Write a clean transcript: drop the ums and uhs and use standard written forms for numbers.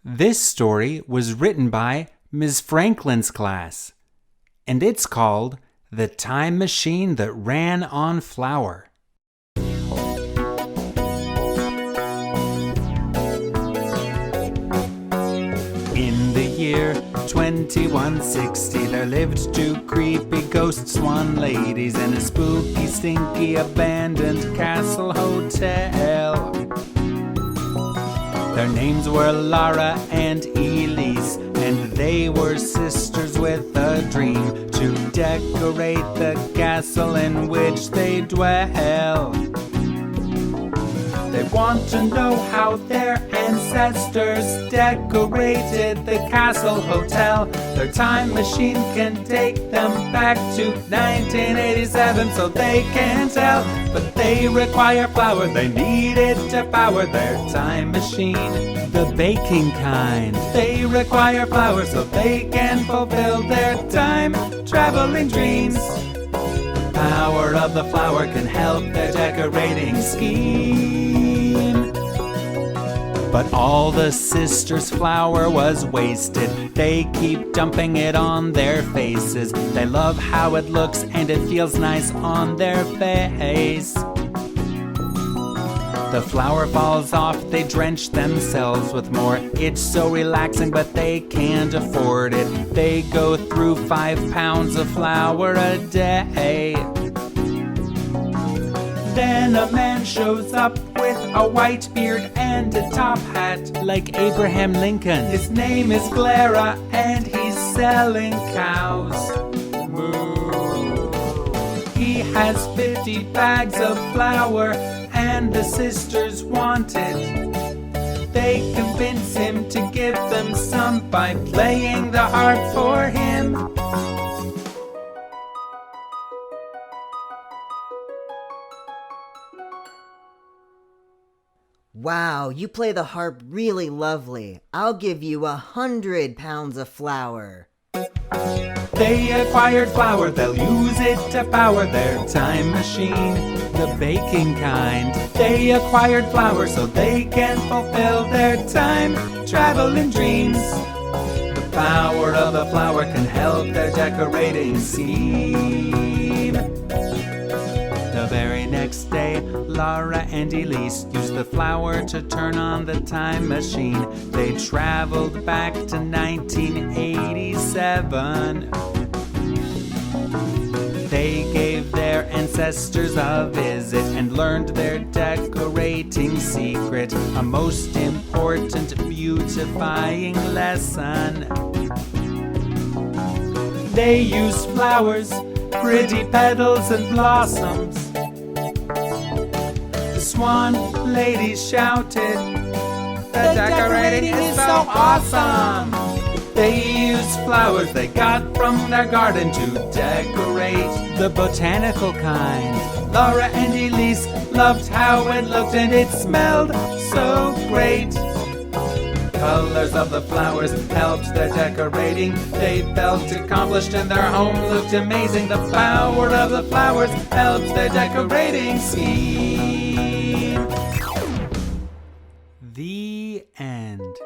This story was written by Ms. Franklin's class, and it's called The Time Machine That Ran on Flour. In the year 2160, there lived two creepy ghost swan ladies in a spooky, stinky, abandoned castle hotel. Their names were Laura and Elise, and they were sisters with a dream to decorate the castle in which they dwell. They want to know how their ancestors decorated the castle hotel. Their time machine can take them back to 1987 so they can tell. But they require flour, they need it to power their time machine, the baking kind. They require flour so they can fulfill their time traveling dreams. The power of the flour can help their decorating scheme. But all the sisters' flour was wasted. They keep dumping it on their faces. They love how it looks and it feels nice on their face. The flour falls off, they drench themselves with more. It's so relaxing, but they can't afford it. They go through 5 pounds of flour a day. Then a man shows up with a white beard and a top hat like Abraham Lincoln. His name is Clara and he's selling cows. Moo. He has 50 bags of flour and the sisters want it. They convince him to give them some by playing the harp for him. Wow, you play the harp really lovely. I'll give you 100 pounds of flour. They acquired flour, they'll use it to power their time machine, the baking kind. They acquired flour so they can fulfill their time traveling dreams. The power of the flour can help their decorating scheme. The very next day, Laura and Elise used the flour to turn on the time machine. They traveled back to 1987. They gave their ancestors a visit and learned their decorating secret, a most important beautifying lesson. They used flowers, pretty petals and blossoms. The swan ladies shouted, "The decorating is so awesome!" They used flowers they got from their garden to decorate the botanical kind. Laura and Elise loved how it looked and it smelled so great. Colors of the flowers helped their decorating. They felt accomplished and their home looked amazing. The power of the flowers helped their decorating scheme. The end.